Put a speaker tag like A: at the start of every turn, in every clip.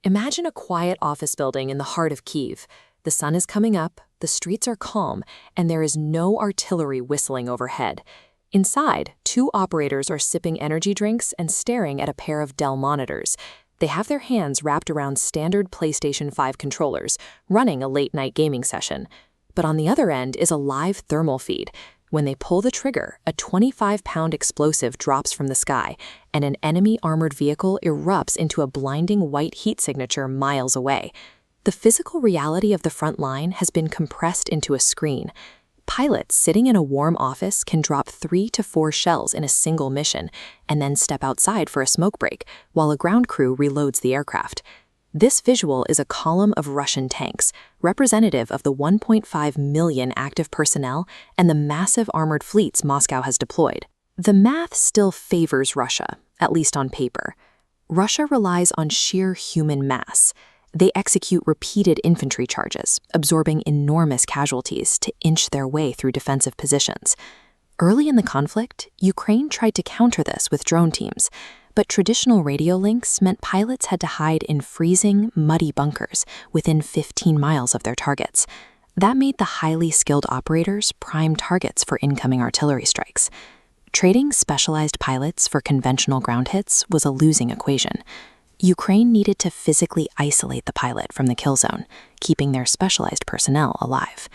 A: Imagine a quiet office building in the heart of Kyiv. The sun is coming up, the streets are calm, and there is no artillery whistling overhead. Inside, two operators are sipping energy drinks and staring at a pair of Dell monitors. They have their hands wrapped around standard PlayStation 5 controllers, running a late-night gaming session. But on the other end is a live thermal feed. When they pull the trigger, a 25-pound explosive drops from the sky, and an enemy armored vehicle erupts into a blinding white heat signature miles away. The physical reality of the front line has been compressed into a screen. Pilots sitting in a warm office can drop 3 to 4 shells in a single mission, and then step outside for a smoke break, while a ground crew reloads the aircraft. This visual is a column of Russian tanks, representative of the 1.5 million active personnel and the massive armored fleets Moscow has deployed. The math still favors Russia, at least on paper. Russia relies on sheer human mass. They execute repeated infantry charges, absorbing enormous casualties to inch their way through defensive positions. Early in the conflict, Ukraine tried to counter this with drone teams, but traditional radio links meant pilots had to hide in freezing, muddy bunkers within 15 miles of their targets. That made the highly skilled operators prime targets for incoming artillery strikes. Trading specialized pilots for conventional ground hits was a losing equation. Ukraine needed to physically isolate the pilot from the kill zone, keeping their specialized personnel alive.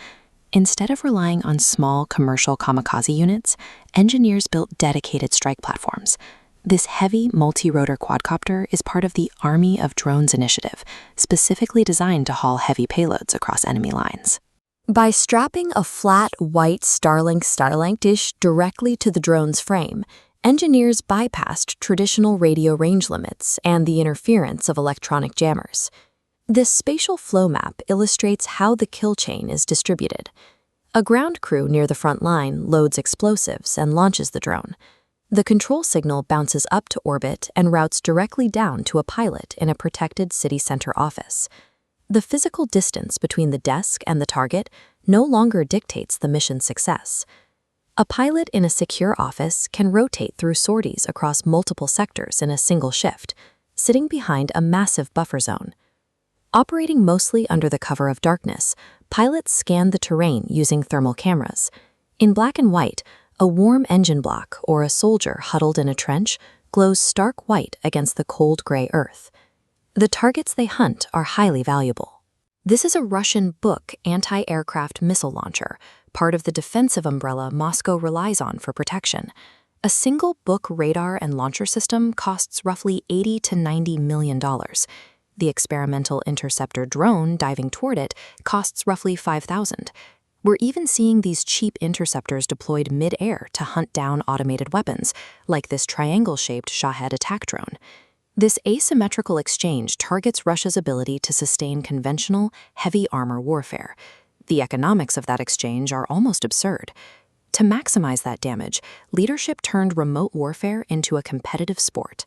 A: Instead of relying on small commercial kamikaze units, engineers built dedicated strike platforms. This heavy multi-rotor quadcopter is part of the Army of Drones initiative, specifically designed to haul heavy payloads across enemy lines.
B: By strapping a flat, white Starlink dish directly to the drone's frame, engineers bypassed traditional radio range limits and the interference of electronic jammers. This spatial flow map illustrates how the kill chain is distributed. A ground crew near the front line loads explosives and launches the drone. The control signal bounces up to orbit and routes directly down to a pilot in a protected city center office. The physical distance between the desk and the target no longer dictates the mission's success. A pilot in a secure office can rotate through sorties across multiple sectors in a single shift, sitting behind a massive buffer zone. Operating mostly under the cover of darkness, pilots scan the terrain using thermal cameras. In black and white, a warm engine block or a soldier huddled in a trench glows stark white against the cold gray earth. The targets they hunt are highly valuable. This is a Russian Buk anti-aircraft missile launcher, part of the defensive umbrella Moscow relies on for protection. A single Buk radar and launcher system costs roughly $80 to $90 million. The experimental interceptor drone diving toward it costs roughly $5,000. We're even seeing these cheap interceptors deployed mid-air to hunt down automated weapons, like this triangle-shaped Shahed attack drone. This asymmetrical exchange targets Russia's ability to sustain conventional, heavy armor warfare. The economics of that exchange are almost absurd. To maximize that damage, leadership turned remote warfare into a competitive sport.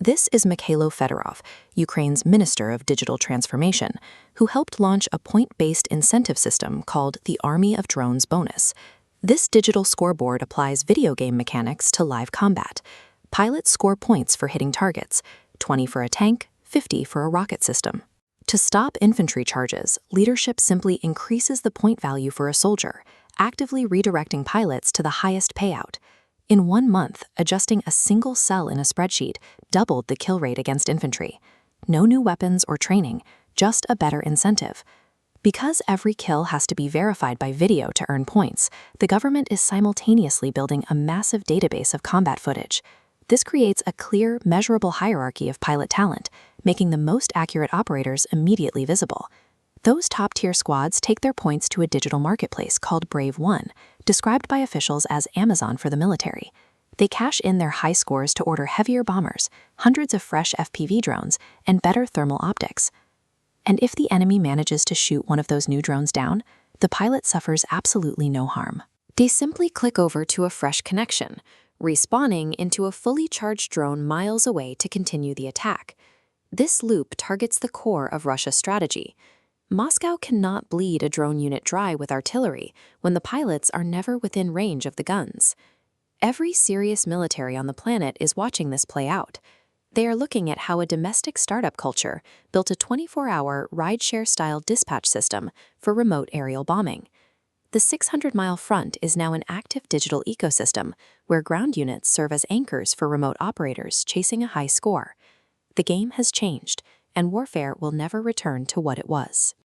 B: This is Mikhailo Fedorov, Ukraine's Minister of Digital Transformation, who helped launch a point-based incentive system called the Army of Drones bonus. This digital scoreboard applies video game mechanics to live combat. Pilots score points for hitting targets, 20 for a tank, 50 for a rocket system. To stop infantry charges, leadership simply increases the point value for a soldier, actively redirecting pilots to the highest payout. In 1 month, adjusting a single cell in a spreadsheet doubled the kill rate against infantry. No new weapons or training, just a better incentive. Because every kill has to be verified by video to earn points, the government is simultaneously building a massive database of combat footage. This creates a clear, measurable hierarchy of pilot talent, making the most accurate operators immediately visible. Those top-tier squads take their points to a digital marketplace called Brave One, described by officials as Amazon for the military. They cash in their high scores to order heavier bombers, hundreds of fresh FPV drones, and better thermal optics. And if the enemy manages to shoot one of those new drones down, the pilot suffers absolutely no harm. They simply click over to a fresh connection, respawning into a fully charged drone miles away to continue the attack. This loop targets the core of Russia's strategy. Moscow cannot bleed a drone unit dry with artillery when the pilots are never within range of the guns. Every serious military on the planet is watching this play out.
A: They are looking at how a domestic startup culture built a 24-hour rideshare-style dispatch system for remote aerial bombing. The 600-mile front is now an active digital ecosystem where ground units serve as anchors for remote operators chasing a high score. The game has changed, and warfare will never return to what it was.